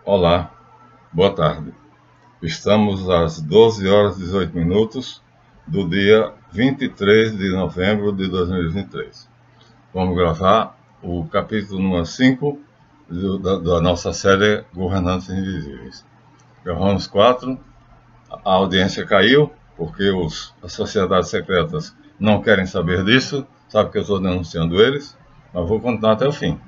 Olá, boa tarde. Estamos às 12 horas e 18 minutos do dia 23 de novembro de 2023. Vamos gravar o capítulo número 5 da nossa série Governantes Invisíveis. Gravamos 4, a audiência caiu porque as sociedades secretas não querem saber disso, sabe que eu estou denunciando eles, mas vou continuar até o fim.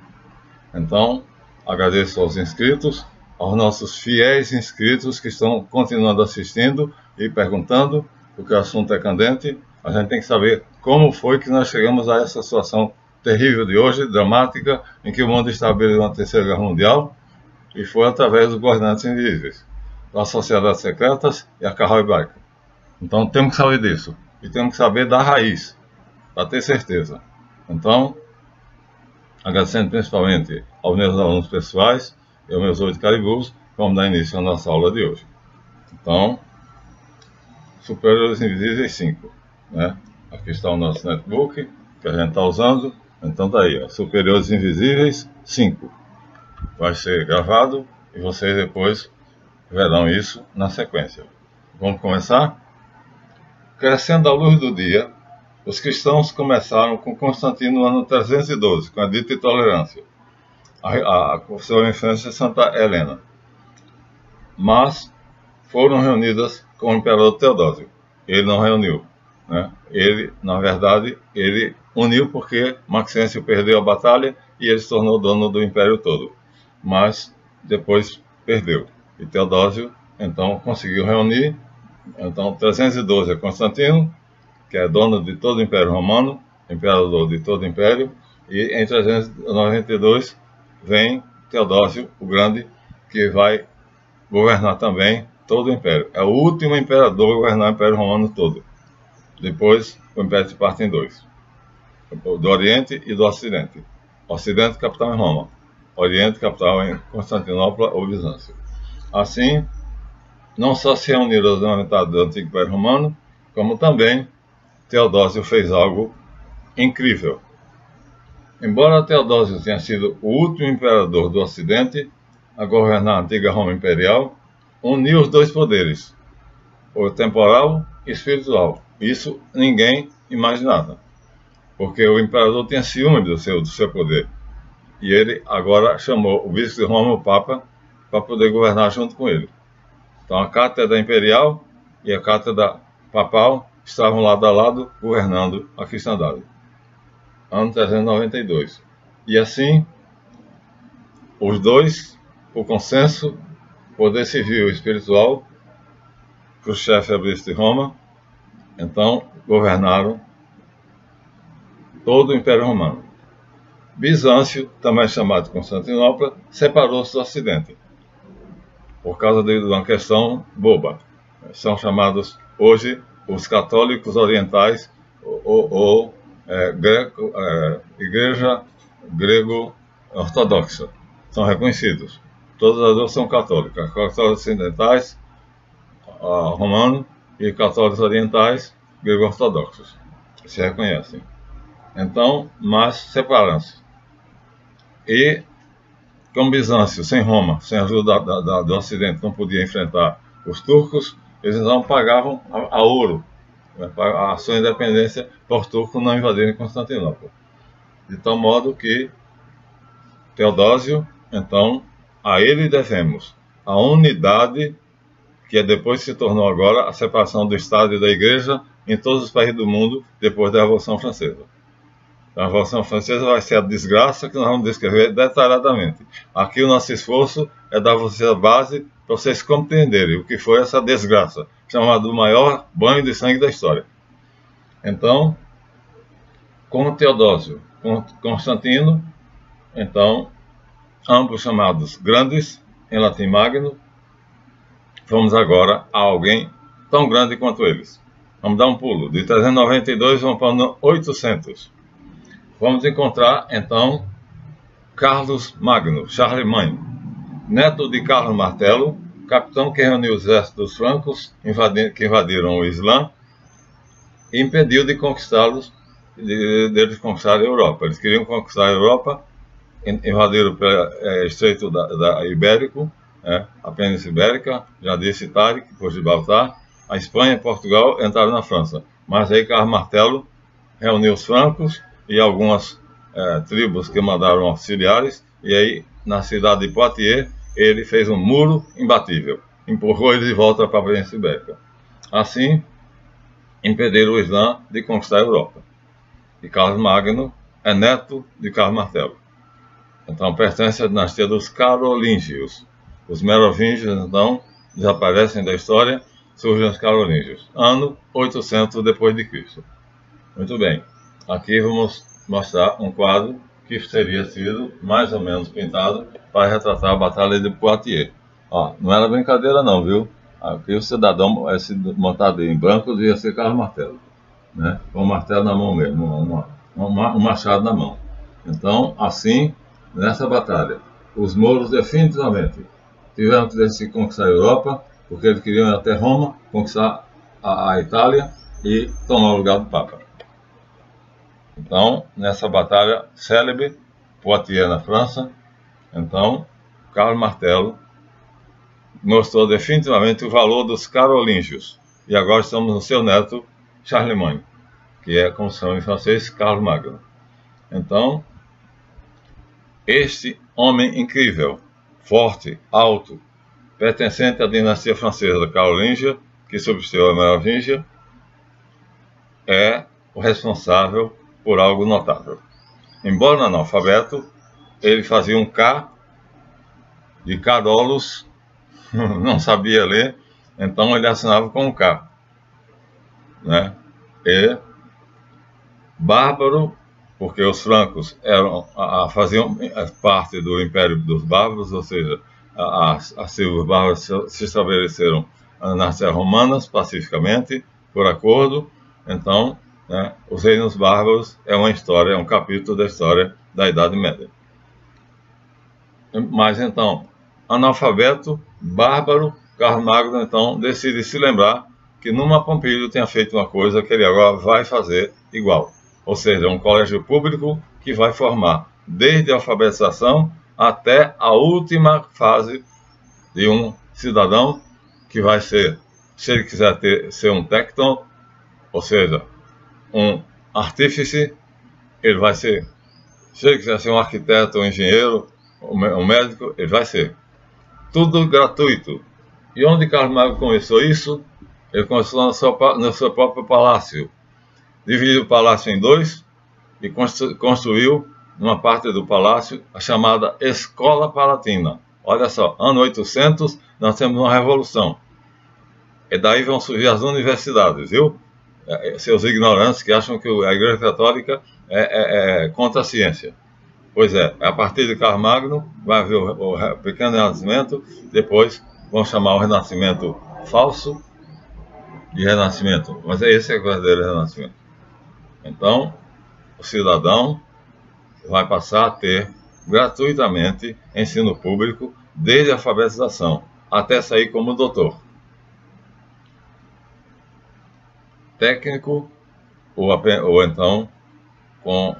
Então, agradeço aos inscritos, aos nossos fiéis inscritos que estão continuando assistindo e perguntando, porque o assunto é candente. A gente tem que saber como foi que nós chegamos a essa situação terrível de hoje, dramática, em que o mundo está à beira de uma terceira guerra mundial, e foi através dos governantes invisíveis, das sociedades secretas e a carro e bike. Então temos que saber disso, e temos que saber da raiz, para ter certeza. Então, agradecendo principalmente aos meus alunos pessoais e aos meus 8 caribus, vamos dar início à nossa aula de hoje. Então, Superiores Invisíveis 5, né? Aqui está o nosso netbook que a gente está usando. Então tá aí, ó, Superiores Invisíveis 5. Vai ser gravado e vocês depois verão isso na sequência. Vamos começar? Crescendo a luz do dia, os cristãos começaram com Constantino no ano 312, com a dita intolerância, a sua infância Santa Helena. Mas foram reunidas com o imperador Teodósio. Ele não reuniu, né? Ele, na verdade, ele uniu porque Maxêncio perdeu a batalha e ele se tornou dono do império todo. Mas depois perdeu. E Teodósio, então, conseguiu reunir. Então, 312 é Constantino, que é dono de todo o Império Romano, imperador de todo o Império, e em 392 vem Teodósio o Grande, que vai governar também todo o Império. É o último imperador a governar o Império Romano todo. Depois, o Império se parte em dois, do Oriente e do Ocidente. Ocidente, capital em Roma. Oriente, capital em Constantinopla ou Bizâncio. Assim, não só se reuniram na metade do Antigo Império Romano, como também Teodósio fez algo incrível. Embora Teodósio tenha sido o último imperador do Ocidente a governar a antiga Roma Imperial, uniu os dois poderes, o temporal e espiritual. Isso ninguém imaginava, porque o imperador tinha ciúme do seu poder. E ele agora chamou o bispo de Roma, o Papa, para poder governar junto com ele. Então a cátedra imperial e a cátedra papal estavam lado a lado governando a cristandade. Ano 392. E assim, os dois, por consenso, poder civil e espiritual, Khrushchev e o bispo de Roma, então governaram todo o Império Romano. Bizâncio, também chamado de Constantinopla, separou-se do Ocidente, por causa de uma questão boba. São chamados hoje os católicos orientais ou Igreja Grego-Ortodoxa. São reconhecidos. Todas as duas são católicas. Católicos ocidentais, romanos, e católicos orientais, grego-ortodoxos. Se reconhecem. Então, mas separaram-se. E, como Bizâncio, sem Roma, sem ajuda do Ocidente, não podia enfrentar os turcos, eles então pagavam a ouro, a sua independência, para os turcos não invadirem Constantinopla. De tal modo que Teodósio, então, a ele devemos a unidade, que depois se tornou agora a separação do Estado e da Igreja em todos os países do mundo, depois da Revolução Francesa. A Revolução Francesa vai ser a desgraça que nós vamos descrever detalhadamente. Aqui o nosso esforço é dar a vocês a base para vocês compreenderem o que foi essa desgraça, chamado o maior banho de sangue da história. Então, com Teodósio, com Constantino, então, ambos chamados grandes, em latim magno, vamos agora a alguém tão grande quanto eles. Vamos dar um pulo, de 392 vamos para o 800. Vamos encontrar, então, Carlos Magno, Charlemagne, neto de Carlos Martelo, capitão que reuniu os exércitos dos francos, que invadiram o Islã, e impediu de conquistá-los, deles conquistar a Europa. Eles queriam conquistar a Europa, invadiram o Estreito da Ibérico, a Península Ibérica, já disse Tariq, por Gibraltar, a Espanha e Portugal entraram na França. Mas aí Carlos Martelo reuniu os francos e algumas tribos que mandaram auxiliares, e aí na cidade de Poitiers ele fez um muro imbatível, empurrou eles de volta para a Península Ibérica. Assim, impediram o Islã de conquistar a Europa. E Carlos Magno é neto de Carlos Martelo. Então pertence à dinastia dos Carolíngios. Os Merovingios, então, desaparecem da história, surgem os Carolíngios. Ano 800 depois de Cristo. Muito bem. Aqui vamos mostrar um quadro que teria sido mais ou menos pintado para retratar a Batalha de Poitiers. Ó, não era brincadeira não, viu? Aqui o cidadão, esse montado em branco, devia ser Carlos Martelo, né? Com o martelo na mão mesmo, um machado na mão. Então, assim, nessa batalha, os mouros definitivamente tiveram que decidir conquistar a Europa, porque eles queriam ir até Roma, conquistar a Itália e tomar o lugar do Papa. Então, nessa batalha célebre, Poitiers na França, então, Carlos Martelo mostrou definitivamente o valor dos carolíngios. E agora estamos no seu neto, Charlemagne, que é, como se chama em francês, Carlos Magno. Então, este homem incrível, forte, alto, pertencente à dinastia francesa da Carolíngia, que substituiu a Merovingia, é o responsável por algo notável. Embora analfabeto, ele fazia um K de Carolus, não sabia ler, então ele assinava com um K, né? E bárbaro, porque os francos faziam parte do Império dos Bárbaros, ou seja, as tribos bárbaras se estabeleceram nas terras romanas pacificamente, por acordo. Então, né, os reinos bárbaros é uma história, é um capítulo da história da Idade Média. Mas então, analfabeto, bárbaro, Carlos Magno então decide se lembrar que Numa Pompílio tinha feito uma coisa que ele agora vai fazer igual. Ou seja, um colégio público que vai formar desde a alfabetização até a última fase de um cidadão que vai ser, se ele quiser ser um tecton, ou seja, um artífice, ele vai ser. Se ele quiser ser um arquiteto, um engenheiro, um médico, ele vai ser. Tudo gratuito. E onde Carlos Magno começou isso? Ele começou no seu próprio palácio. Dividiu o palácio em dois e construiu numa parte do palácio a chamada Escola Palatina. Olha só, ano 800 nós temos uma revolução. E daí vão surgir as universidades, viu? Seus ignorantes que acham que a Igreja Católica é contra a ciência. Pois é, a partir de Carlos Magno vai haver o pequeno renascimento, depois vão chamar o renascimento falso de renascimento, mas esse é o verdadeiro renascimento. Então, o cidadão vai passar a ter gratuitamente ensino público desde a alfabetização até sair como doutor, técnico ou então com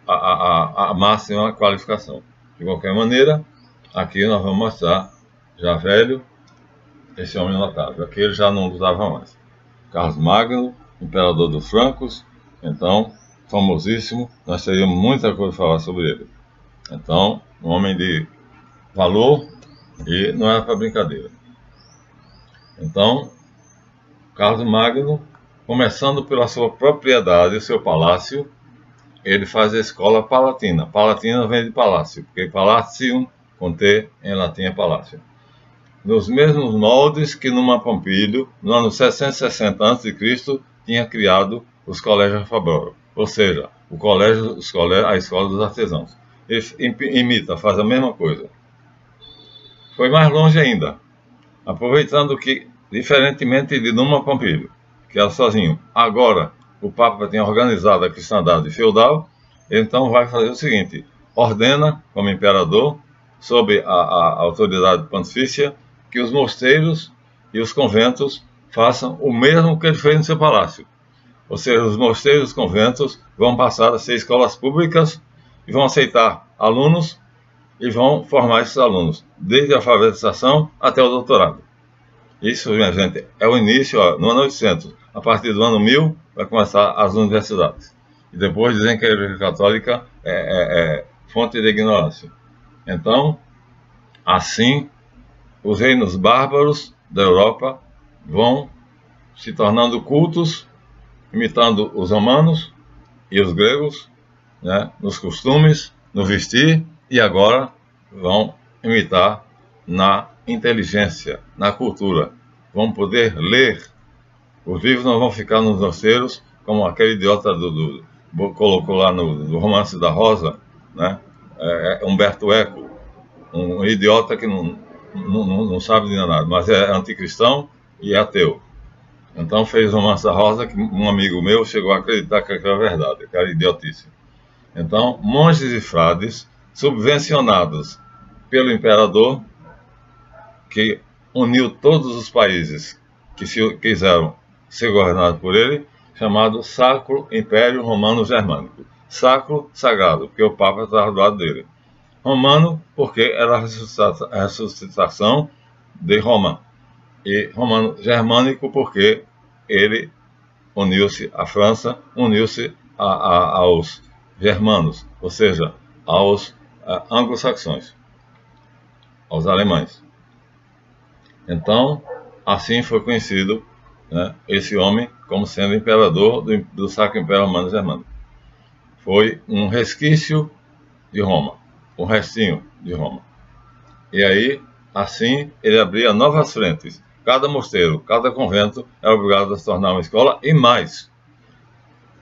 a máxima qualificação. De qualquer maneira, aqui nós vamos mostrar, já velho, esse homem notável. Aqui ele já não usava mais. Carlos Magno, imperador dos francos, então, famosíssimo, nós teríamos muita coisa a falar sobre ele. Então, um homem de valor e não era para brincadeira. Então, Carlos Magno, começando pela sua propriedade, o seu palácio, ele faz a escola palatina. Palatina vem de palácio, porque palatium, com T, em latim é palácio. Nos mesmos moldes que Numa Pompílio, no ano 660 a.C., tinha criado os colégios Faboro, ou seja, a escola dos artesãos. Ele imita, faz a mesma coisa. Foi mais longe ainda, aproveitando que, diferentemente de Numa Pompílio, que era sozinho, agora o Papa tinha organizado a cristandade feudal, então vai fazer o seguinte: ordena, como imperador, sob a autoridade pontifícia, que os mosteiros e os conventos façam o mesmo que ele fez no seu palácio. Ou seja, os mosteiros e os conventos vão passar a ser escolas públicas e vão aceitar alunos e vão formar esses alunos, desde a alfabetização até o doutorado. Isso, minha gente, é o início, ó, no ano 800. A partir do ano 1000, vai começar as universidades. E depois dizem que a Igreja Católica é fonte de ignorância. Então, assim, os reinos bárbaros da Europa vão se tornando cultos, imitando os romanos e os gregos, né, nos costumes, no vestir, e agora vão imitar na inteligência, na cultura. Vão poder ler. Os livros não vão ficar nos mosteiros, como aquele idiota colocou lá no Romance da Rosa, né, Humberto Eco, um idiota que não sabe de nada, mas é anticristão e é ateu. Então fez o Romance da Rosa, que um amigo meu chegou a acreditar que era verdade, que era idiotice. Então, monges e frades, subvencionados pelo imperador, que uniu todos os países que quiseram ser governados por ele, chamado Sacro Império Romano Germânico. Sacro, sagrado, porque o Papa estava do lado dele. Romano, porque era a ressuscitação de Roma. E romano germânico, porque ele uniu-se à França, uniu-se aos germanos, ou seja, aos anglo-saxões, aos alemães. Então, assim foi conhecido, né, esse homem como sendo imperador do Sacro Império Romano Germânico. Foi um resquício de Roma, um restinho de Roma. E aí, assim, ele abria novas frentes. Cada mosteiro, cada convento era obrigado a se tornar uma escola e mais.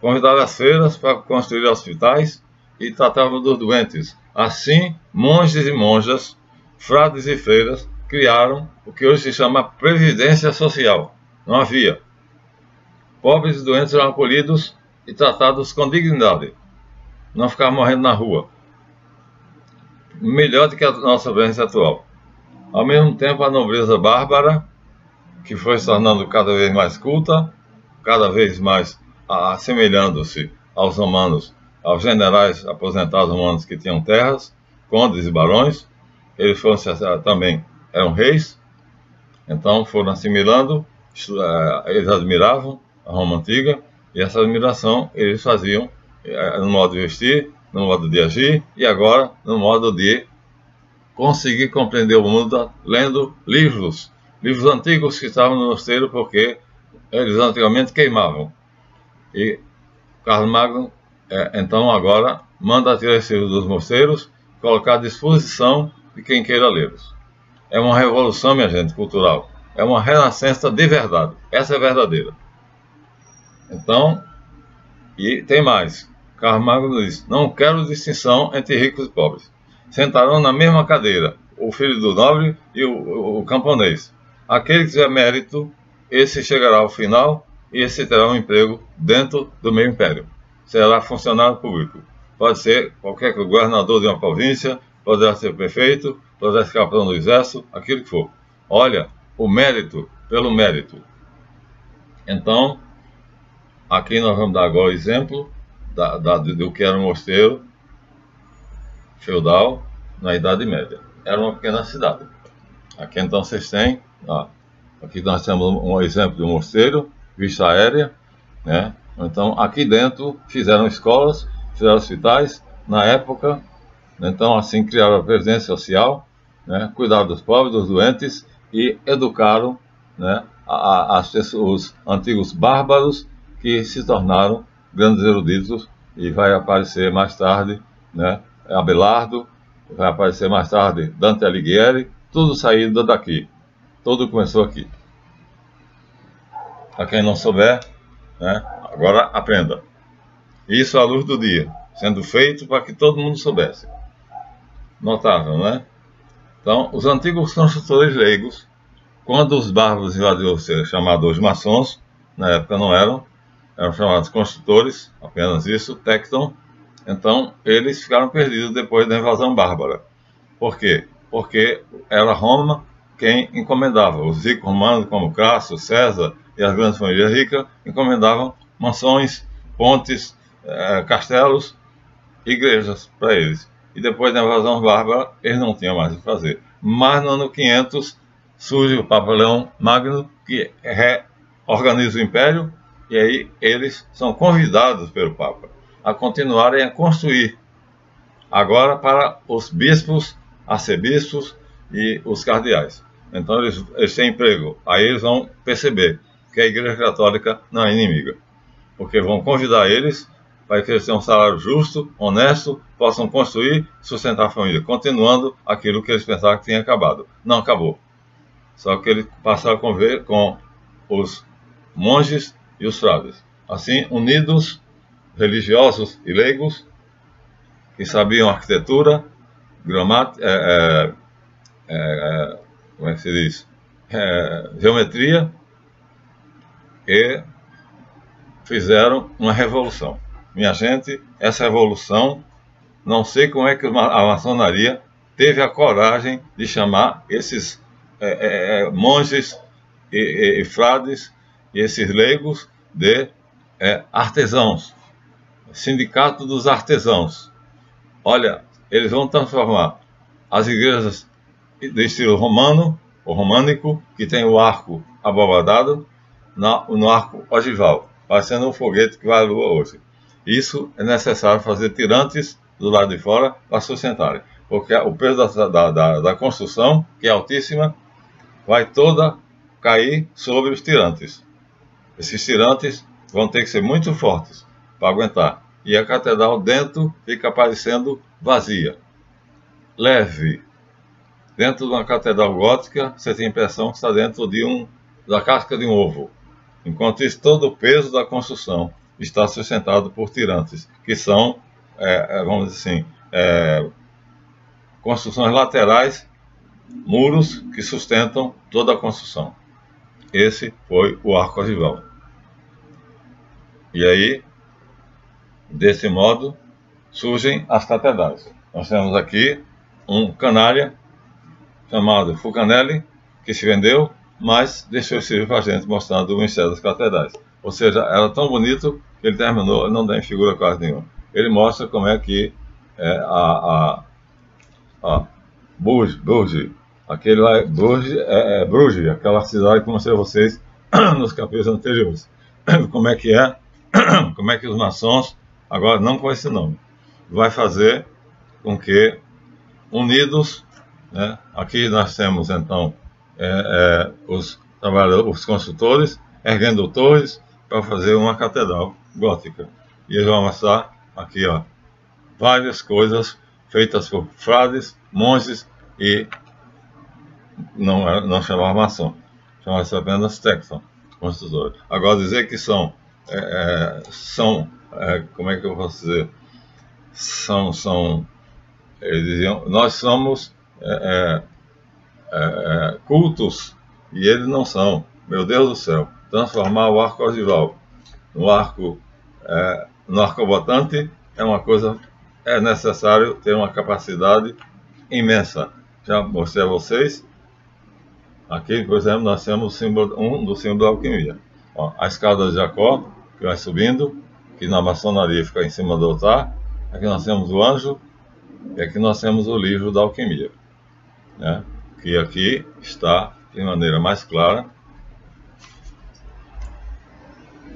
Convidava as freiras para construir hospitais e tratavam dos doentes. Assim, monges e monjas, frades e freiras, criaram o que hoje se chama Previdência Social. Não havia. Pobres e doentes eram acolhidos e tratados com dignidade. Não ficavam morrendo na rua. Melhor do que a nossa vivência atual. Ao mesmo tempo, a nobreza bárbara, que foi se tornando cada vez mais culta, cada vez mais assemelhando-se aos romanos, aos generais aposentados romanos que tinham terras, condes e barões, eles foram também eram reis, então foram assimilando, eles admiravam a Roma antiga, e essa admiração eles faziam no modo de vestir, no modo de agir, e agora no modo de conseguir compreender o mundo lendo livros antigos que estavam no mosteiro, porque eles antigamente queimavam. E Carlos Magno, então agora, manda tirar esses livros dos mosteiros, colocar à disposição de quem queira lê-los. É uma revolução, minha gente, cultural. É uma renascença de verdade. Essa é verdadeira. Então, e tem mais. Carlos Magno diz: não quero distinção entre ricos e pobres. Sentarão na mesma cadeira o filho do nobre e o camponês. Aquele que tiver mérito, esse chegará ao final e esse terá um emprego dentro do meu império. Será funcionário público. Pode ser qualquer governador de uma província, poderá ser prefeito, poderá ser capitão do exército, aquilo que for. Olha, o mérito pelo mérito. Então, aqui nós vamos dar agora o exemplo do que era um mosteiro feudal na Idade Média. Era uma pequena cidade. Aqui então vocês têm, aqui nós temos um exemplo de um mosteiro, vista aérea, né? Então aqui dentro fizeram escolas, fizeram hospitais, na época, então assim criaram a previdência social, né? Cuidaram dos pobres, dos doentes e educaram, né, os antigos bárbaros que se tornaram grandes eruditos, e vai aparecer mais tarde, né, Abelardo, vai aparecer mais tarde Dante Alighieri, tudo saído daqui, tudo começou aqui. Para quem não souber, né, agora aprenda. Isso à luz do dia, sendo feito para que todo mundo soubesse. Notável, né? Então, os antigos construtores leigos, quando os bárbaros invadiram ser chamados maçons, na época não eram chamados construtores, apenas isso, tecton. Então, eles ficaram perdidos depois da invasão bárbara. Por quê? Porque era Roma quem encomendava. Os ricos romanos, como Crasso, César e as grandes famílias ricas, encomendavam mansões, pontes, castelos, igrejas para eles. e depois da invasão bárbara eles não tinham mais o que fazer. Mas no ano 500 surge o Papa Leão Magno, que reorganiza o Império, e aí eles são convidados pelo Papa a continuarem a construir, agora para os bispos, arcebispos e os cardeais. Então eles têm emprego, aí eles vão perceber que a Igreja Católica não é inimiga, porque vão convidar eles para que eles tenham um salário justo, honesto, possam construir, sustentar a família, continuando aquilo que eles pensavam que tinha acabado. Não acabou. Só que eles passaram a conviver com os monges e os frades. Assim, unidos, religiosos e leigos, que sabiam arquitetura, gramática, como é que se diz? Geometria, e fizeram uma revolução. Minha gente, essa revolução, não sei como é que a maçonaria teve a coragem de chamar esses monges e frades e esses leigos de artesãos, sindicato dos artesãos. Olha, eles vão transformar as igrejas do estilo romano, ou românico, que tem o arco abobadado, no arco ogival, parecendo um foguete que vai à lua hoje. Isso é necessário fazer tirantes do lado de fora para sustentarem, porque o peso da construção, que é altíssima, vai toda cair sobre os tirantes. Esses tirantes vão ter que ser muito fortes para aguentar. E a catedral dentro fica parecendo vazia, leve. Dentro de uma catedral gótica, você tem a impressão que está dentro da casca de um ovo. Enquanto isso, todo o peso da construção está sustentado por tirantes, que são, vamos dizer assim, construções laterais, muros que sustentam toda a construção. Esse foi o arco ogival. E aí, desse modo, surgem as catedrais. Nós temos aqui um canalha chamado Fulcanelli, que se vendeu, mas deixou esse livro para a gente, mostrando o mistério das catedrais. Ou seja, era tão bonito que ele terminou, não tem figura quase nenhuma. Ele mostra como é que Bruges, aquele lá, Bruges, aquela cidade que eu mostrei a vocês nos capítulos anteriores. Como é que os maçons, agora não com esse nome, vai fazer com que, unidos, né, aqui nós temos então os trabalhadores, os construtores, erguendo torres para fazer uma catedral gótica. E eles vão mostrar aqui, ó, várias coisas feitas por frades, monges e não chamava maçom, chamava-se apenas texan, construtores. Agora dizer que são como é que eu posso dizer? Eles diziam, nós somos cultos, e eles não são. Meu Deus do céu, transformar o arco ogival no arcobotante é uma coisa, é necessário ter uma capacidade imensa. Já mostrei a vocês, aqui, por exemplo, nós temos um dos símbolos da alquimia. Ó, a escada de Jacó, que vai subindo, que na maçonaria fica em cima do altar. Aqui nós temos o anjo, e aqui nós temos o livro da alquimia, né? Que aqui está de maneira mais clara,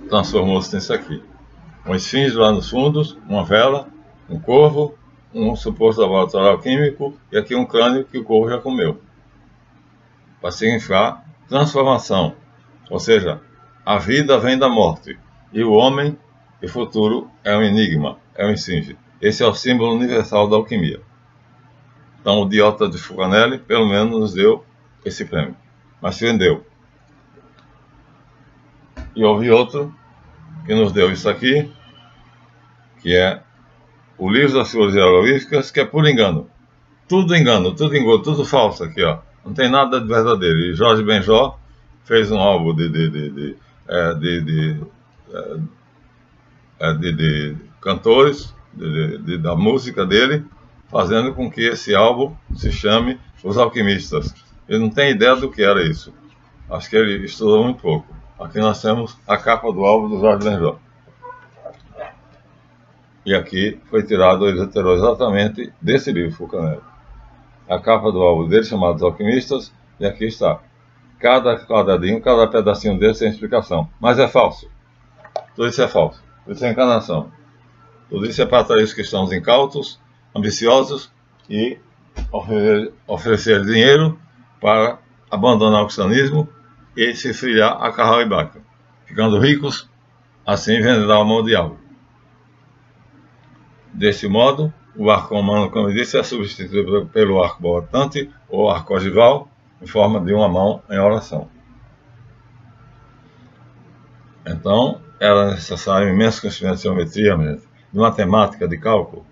transformou-se nisso aqui. Um esfinge lá nos fundos, uma vela, um corvo, um suposto laboratório alquímico, e aqui um crânio que o corvo já comeu, para significar transformação. Ou seja, a vida vem da morte, e o homem, o futuro, é um enigma, é um esfinge. Esse é o símbolo universal da alquimia. Então o Diota de Fulcanelli, pelo menos, nos deu esse prêmio, mas se vendeu. E houve outro que nos deu isso aqui, que é o livro das figuras hieroglíficas, que é por engano, tudo engano, tudo falso aqui, ó. Não tem nada de verdadeiro. E Jorge Benjó fez um álbum de cantores da música dele, fazendo com que esse álbum se chame Os Alquimistas. Ele não tem ideia do que era isso. Acho que ele estudou muito pouco. Aqui nós temos a capa do álbum do Jorge Benjó. E aqui foi tirado, ele retirou exatamente desse livro, Fulcanelli. A capa do álbum dele, chamado Os Alquimistas, e aqui está. Cada quadradinho, cada pedacinho dele tem explicação. Mas é falso. Tudo isso é falso. Tudo isso é enganação. Tudo isso é para atrair os cristãos incautos, ambiciosos e oferecer dinheiro para abandonar o cristianismo e se filiar a Carral e Baca, ficando ricos, assim vendendo a alma ao diabo. Desse modo, o arco romano, como eu disse, é substituído pelo arco botante ou arco ogival, em forma de uma mão em oração. Então, era necessário um imenso conhecimento de geometria, de matemática, de cálculo.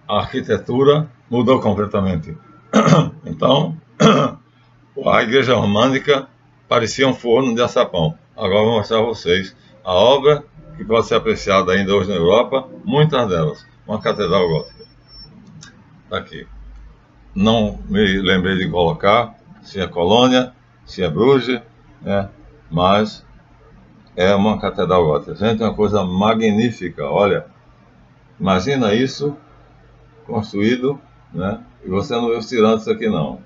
A arquitetura mudou completamente. Então, a igreja românica parecia um forno de açapão. Agora vou mostrar a vocês a obra que pode ser apreciada ainda hoje na Europa, muitas delas. Uma catedral gótica. Está aqui. Não me lembrei de colocar se é Colônia, se é Bruges, né? Mas é uma catedral gótica. Gente, é uma coisa magnífica. Olha, imagina isso construído, né? E você não vê os tirantes aqui não.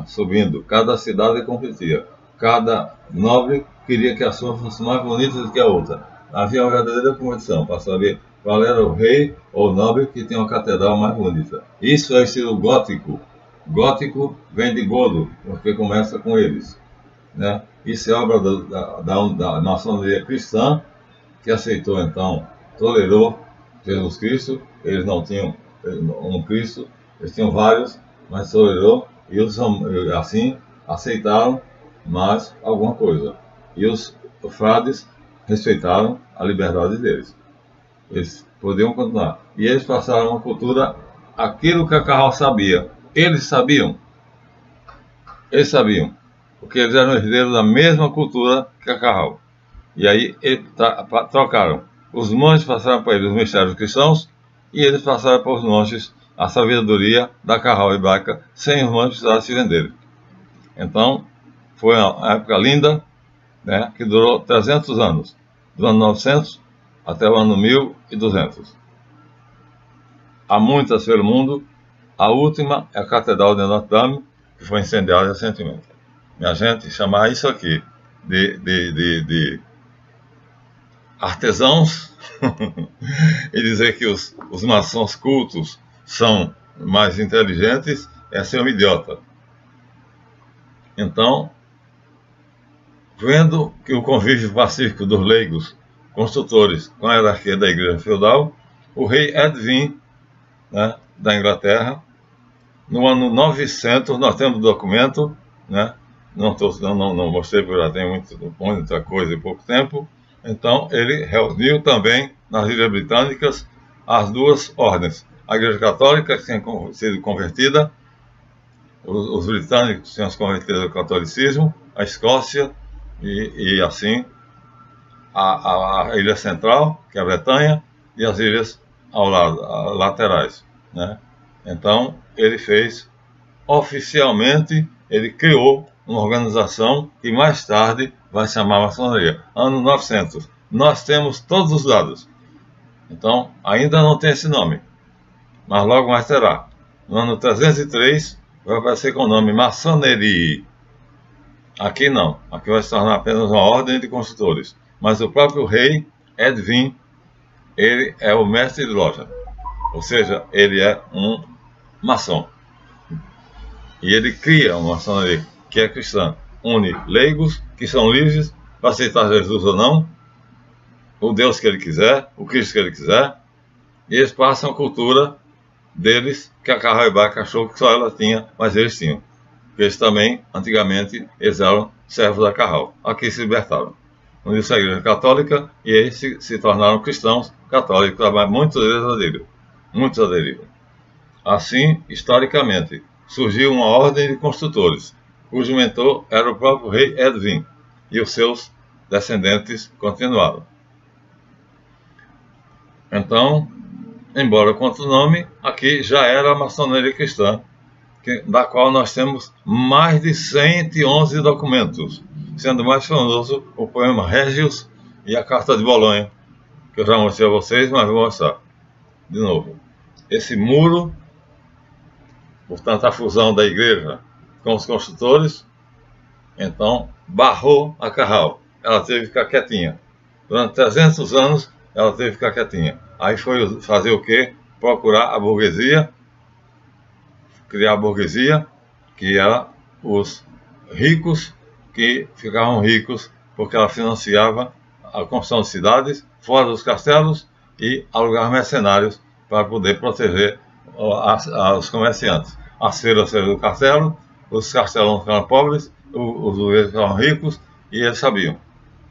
Subindo. Cada cidade competia. Cada nobre queria que a sua fosse mais bonita do que a outra. Havia uma verdadeira competição para saber qual era o rei ou nobre que tinha uma catedral mais bonita. Isso é estilo gótico. Gótico vem de godo, porque começa com eles, né? Isso é obra da maçonaria cristã, que aceitou então, tolerou Jesus Cristo. Eles não tinham um Cristo, eles tinham vários, mas tolerou, e os assim aceitaram mais alguma coisa. E os frades respeitaram a liberdade deles. Eles podiam continuar. E eles passaram uma cultura, aquilo que a Carral sabia. Eles sabiam. Eles sabiam. Porque eles eram herdeiros da mesma cultura que a Carral. E aí eles trocaram. Os monges passaram para eles os mistérios cristãos e eles passaram para os monges a sabedoria da Carral e Baca, sem os monges precisarem se venderem. Então, foi uma época linda, né, que durou 300 anos. Do ano 900 até o ano 1200. Há muitas pelo mundo. A última é a Catedral de Notre Dame, que foi incendiada recentemente. Minha gente, chamar isso aqui de artesãos e dizer que os maçons cultos são mais inteligentes é ser um idiota. Então, vendo que o convívio pacífico dos leigos construtores com a hierarquia da igreja feudal, o rei Edwin, né, da Inglaterra, no ano 900, nós temos documento, né, não mostrei porque já tem muita coisa em pouco tempo. Então ele reuniu também nas Ilhas Britânicas as duas ordens, a igreja católica, que tinha sido convertida, os britânicos tinham se convertido ao catolicismo, a Escócia e assim a ilha central, que é a Bretanha, e as ilhas ao lado, laterais, né? Então ele fez oficialmente, ele criou uma organização que mais tarde vai se chamar maçonaria. Ano 900. Nós temos todos os dados. Então, ainda não tem esse nome, mas logo mais terá. No ano 303, vai aparecer com o nome maçoneria. Aqui não. Aqui vai se tornar apenas uma ordem de construtores. Mas o próprio rei, Edwin, ele é o mestre de loja. Ou seja, ele é um maçom. E ele cria uma maçonaria que é cristã. Une leigos que são livres para aceitar Jesus ou não, o Deus que ele quiser, o Cristo que ele quiser, e eles passam a cultura deles, que a Carral e Baca achou que só ela tinha, mas eles tinham. Eles também, antigamente, eles eram servos da Carral. Aqui se libertaram. Uniu-se a igreja católica e eles se tornaram cristãos católicos, mas muitos deles aderiram. Muitos aderiram. Assim, historicamente, surgiu uma ordem de construtores, cujo mentor era o próprio rei Edwin, e os seus descendentes continuaram. Então, embora com outro nome, aqui já era a maçonaria cristã, da qual nós temos mais de 111 documentos, sendo mais famoso o poema Régios e a Carta de Bolonha, que eu já mostrei a vocês, mas vou mostrar de novo. Esse muro, portanto, a fusão da igreja com os construtores, então, barrou a Carral. Ela teve que ficar quietinha. Durante 300 anos, ela teve que ficar quietinha. Aí foi fazer o quê? Procurar a burguesia, criar a burguesia, que era os ricos que ficavam ricos, porque ela financiava a construção de cidades fora dos castelos e alugar mercenários para poder proteger os comerciantes. As feiras do castelo, os castelãos ficaram pobres, os burgueses ficaram ricos, e eles sabiam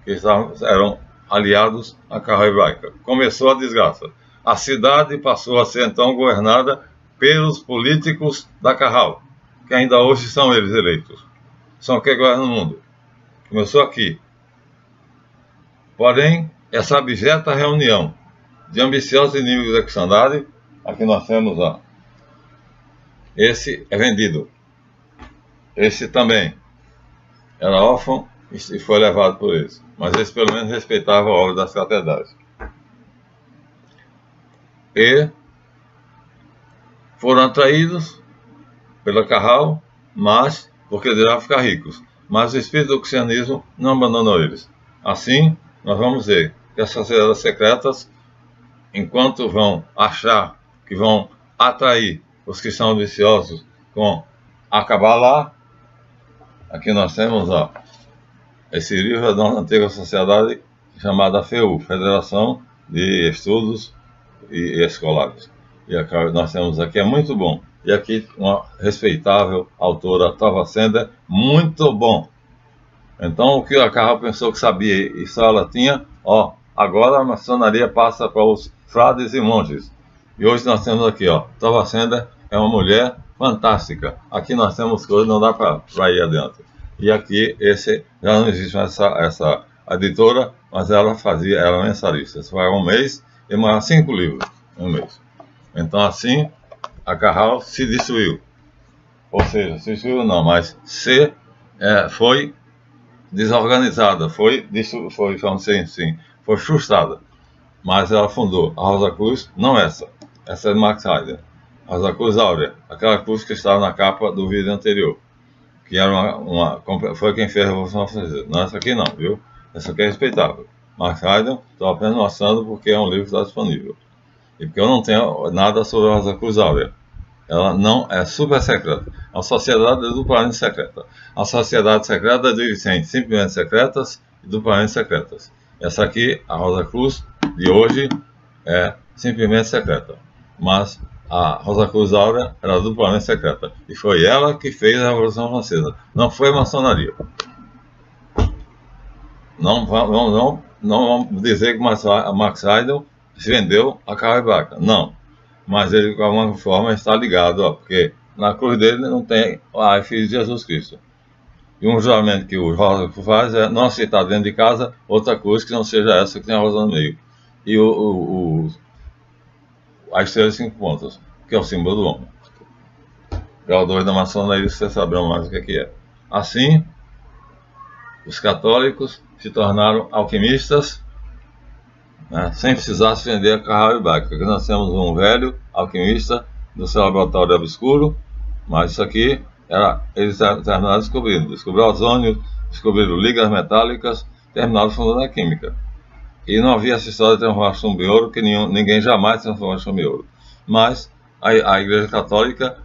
que eles eram aliados à Carral Hebraica. Começou a desgraça. A cidade passou a ser então governada pelos políticos da Carral, que ainda hoje são eles eleitos. São quem governa o mundo. Começou aqui. Porém, essa abjeta reunião de ambiciosos inimigos da cristandade, aqui nós temos, ó, esse é vendido. Esse também era órfão e foi levado por eles. Mas esse pelo menos respeitava a obra das catedrais. E foram atraídos pela Carral, mas porque deveriam ficar ricos. Mas o espírito do cristianismo não abandonou eles. Assim, nós vamos ver que as sociedades secretas, enquanto vão achar que vão atrair os cristãos ambiciosos com a Cabalá, aqui nós temos, ó, esse livro é de uma antiga sociedade chamada FEU, Federação de Estudos e Escolares. E nós temos aqui, é muito bom. E aqui uma respeitável autora, Tova Sender, muito bom. Então o que a Carral pensou que sabia e só ela tinha, ó, agora a maçonaria passa para os frades e monges. E hoje nós temos aqui, ó, Tova Sender é uma mulher fantástica. Aqui nós temos coisas, não dá para ir adiante. E aqui, esse, já não existe mais essa editora, mas ela era mensalista. Você vai um mês e mais 5 livros, um mês. Então assim, a Carral se destruiu. Ou seja, se destruiu não, mas foi desorganizada, foi frustrada. Mas ela fundou a Rosa Cruz, não essa é de Max Heider. A Rosa Cruz Áurea, aquela cruz que estava na capa do vídeo anterior. Que era foi quem fez a Revolução Francesa. Não, essa aqui não, viu? Essa aqui é respeitável. Max Heider, estou apenas mostrando porque é um livro que está disponível. E porque eu não tenho nada sobre a Rosa Cruz Áurea. Ela não é super secreta. É uma sociedade duplamente secreta. A sociedade secreta divide em simplesmente secretas e duplamente secretas. Essa aqui, a Rosa Cruz de hoje, é simplesmente secreta. Mas a Rosa Cruz Áurea era duplamente secreta. E foi ela que fez a Revolução Francesa. Não foi a maçonaria. Não vamos dizer que o Max Heider se vendeu a Carral Hebraica. Não. Mas ele, de alguma forma, está ligado, ó, porque na cruz dele não tem filho de Jesus Cristo. E um juramento que o Rosa faz é não aceitar dentro de casa outra cruz que não seja essa que tem a rosa no meio. E a estrela de 5 pontas, que é o símbolo do homem. Grau 2 da maçonaria, vocês saberão mais o que é. Assim, os católicos se tornaram alquimistas, né, sem precisar se vender a Carral Hebraica. Aqui nós temos um velho alquimista do seu laboratório obscuro, mas isso aqui eles terminaram descobrindo. Descobriram ozônio, descobriram ligas metálicas, terminaram fundando a química. E não havia essa história de transformar chumbo em ouro, que ninguém jamais transformou chumbo em ouro. Mas a Igreja Católica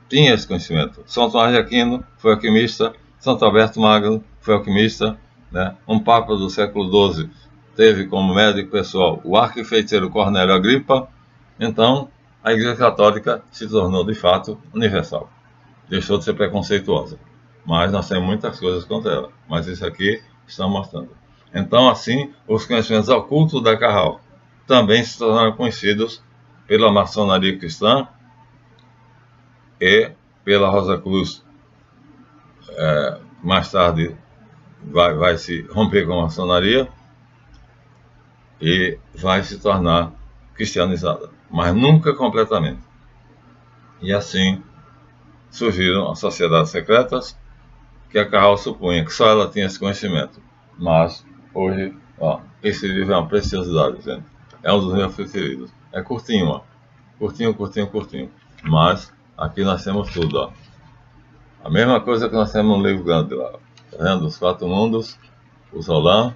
tinha esse conhecimento. São Tomás de Aquino foi alquimista, Santo Alberto Magno foi alquimista, né? Um Papa do século XII teve como médico pessoal o arquifeiticeiro Cornélio Agripa. Então, a Igreja Católica se tornou, de fato, universal. Deixou de ser preconceituosa. Mas nós temos muitas coisas contra ela. Mas isso aqui estamos mostrando. Então, assim, os conhecimentos ocultos da Carral também se tornaram conhecidos pela maçonaria cristã e pela Rosa Cruz. Mais tarde vai se romper com a maçonaria e vai se tornar cristianizada, mas nunca completamente. E assim surgiram as sociedades secretas, que a Carral supunha que só ela tinha esse conhecimento. Mas hoje, ó, esse livro é uma preciosidade, gente. é um dos meus preferidos. É curtinho, ó. Curtinho, curtinho, curtinho. Mas aqui nós temos tudo, ó. A mesma coisa que nós temos no livro grande lá. Tá vendo? Os 4 mundos, os Roland.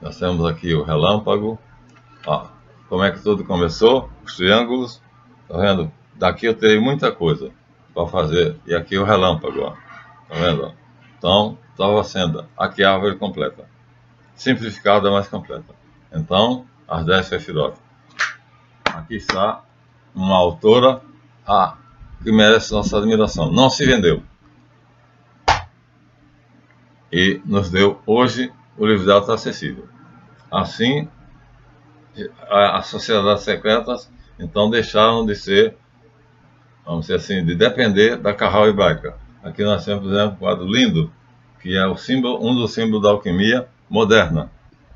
Nós temos aqui o relâmpago. Ó, como é que tudo começou? Os triângulos. Tá vendo? Daqui eu terei muita coisa para fazer. E aqui o relâmpago, ó. Tá vendo? Então, estava sendo aqui a árvore completa. Simplificada, mas completa. Então, as 10 Sefirot. Aqui está uma autora que merece nossa admiração. Não se vendeu. E nos deu hoje o livro dela está acessível. Assim, as sociedades secretas então deixaram de ser, vamos dizer assim, de depender da Kahal hebraica. Aqui nós temos, por exemplo, um quadro lindo, que é o símbolo, um dos símbolos da alquimia moderna.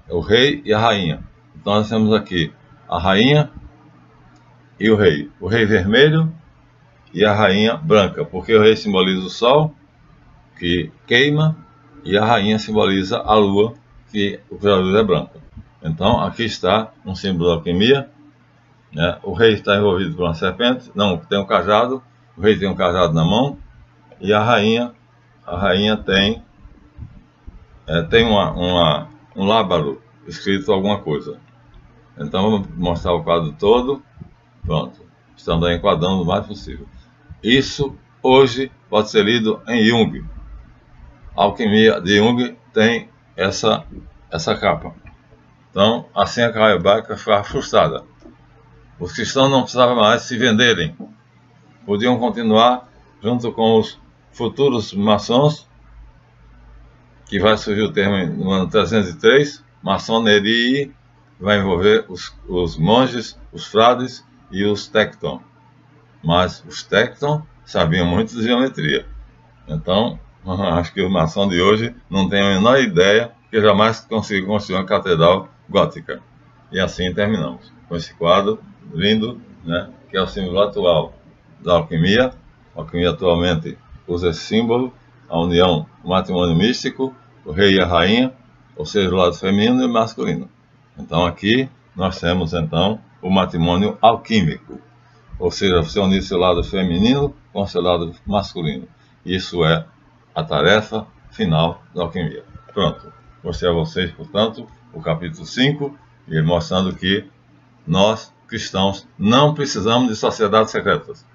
É o rei e a rainha. Então nós temos aqui a rainha e o rei vermelho e a rainha branca, porque o rei simboliza o sol, que queima, e a rainha simboliza a lua, que o que a luz é branca. Então aqui está um símbolo da alquimia, né? O rei está envolvido por uma serpente, não, tem um cajado, o rei tem um cajado na mão, e a rainha tem um lábaro escrito alguma coisa. Então vamos mostrar o quadro todo. Pronto, estamos enquadrando o mais possível. Isso hoje pode ser lido em Jung. A alquimia de Jung tem essa capa. Então, assim a Kahal hebraica ficava frustrada. Os cristãos não precisavam mais se venderem. Podiam continuar junto com os futuros maçons, que vai surgir o termo no ano 303, maçoneria, vai envolver os monges, os frades e os tecton. Mas os tecton sabiam muito de geometria. Então, acho que o maçom de hoje não tem a menor ideia que jamais conseguiu construir uma catedral gótica. E assim terminamos com esse quadro lindo, né, que é o símbolo atual da alquimia. A alquimia atualmente usa esse símbolo, a união, o matrimônio místico, o rei e a rainha, ou seja, o lado feminino e o masculino. Então aqui nós temos então o matrimônio alquímico, ou seja, você unir seu lado feminino com seu lado masculino. Isso é a tarefa final da alquimia. Pronto, mostrei a vocês, portanto, o capítulo 5, e mostrando que nós, cristãos, não precisamos de sociedades secretas.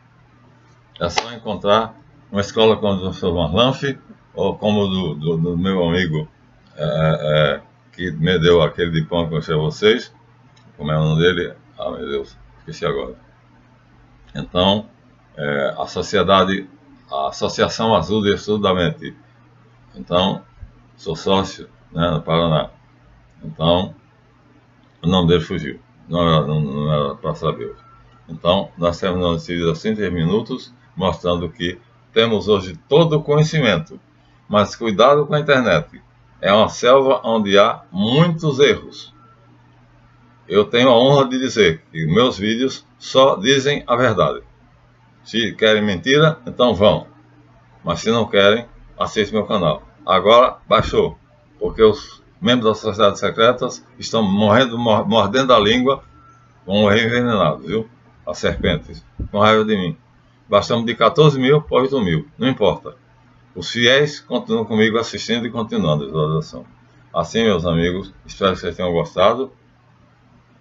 É só encontrar uma escola como o professor Van Lanff, ou como do meu amigo que me deu aquele diploma que eu mostrei a vocês. Como é o nome dele? Ah, meu Deus, esqueci agora. Então, a Associação Azul de Estudo da Mente. Então, sou sócio, né, no Paraná. Então, o nome dele fugiu. Não era para saber hoje. Então, nós temos uma notícia de 30 minutos, mostrando que temos hoje todo o conhecimento. Mas cuidado com a internet. É uma selva onde há muitos erros. Eu tenho a honra de dizer que meus vídeos só dizem a verdade. Se querem mentira, então vão. Mas se não querem, assiste meu canal. Agora baixou, porque os membros das sociedades secretas estão mordendo a língua com o rei envenenado, viu? As serpentes, com raiva de mim. Bastamos de 14 mil para 8 mil, não importa. Os fiéis continuam comigo assistindo e continuando a visualização. Assim, meus amigos, espero que vocês tenham gostado.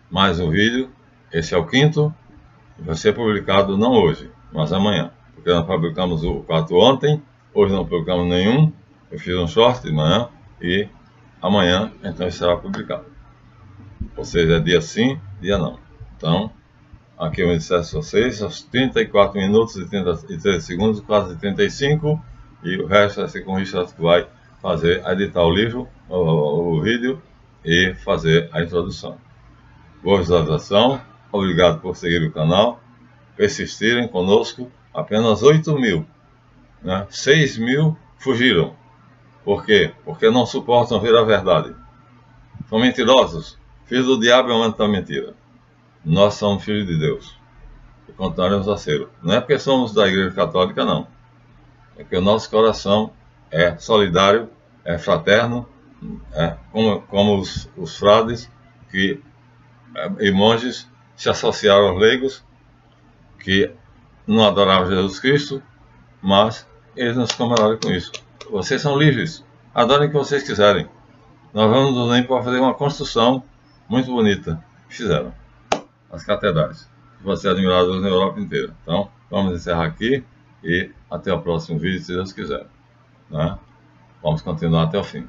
Mais um vídeo, esse é o 5º, vai ser publicado não hoje, mas amanhã. Porque nós publicamos o 4 ontem, hoje não publicamos nenhum, eu fiz um short de manhã e amanhã então será publicado. Ou seja, é dia sim, dia não. Então, aqui eu me dissesse a vocês, aos 34 minutos e 33 segundos, quase 35, e o resto vai ser com o Richard que vai fazer, editar o livro, o vídeo e fazer a introdução. Boa visualização, obrigado por seguir o canal, persistirem conosco, apenas 8 mil, né? 6 mil fugiram. Por quê? Porque não suportam ver a verdade. São mentirosos, filhos do diabo é o manto da mentira. Nós somos filhos de Deus e continuaremos a ser. Não é porque somos da Igreja Católica, não. É porque o nosso coração é solidário, é fraterno como os frades e monges se associaram aos leigos que não adoravam Jesus Cristo, mas eles não se comemoraram com isso. Vocês são livres, adorem o que vocês quiserem. Nós vamos nos unir para fazer uma construção muito bonita. Fizeram as catedrais, que vão ser admiradas na Europa inteira. Então, vamos encerrar aqui e até o próximo vídeo, se Deus quiser. Né? Vamos continuar até o fim.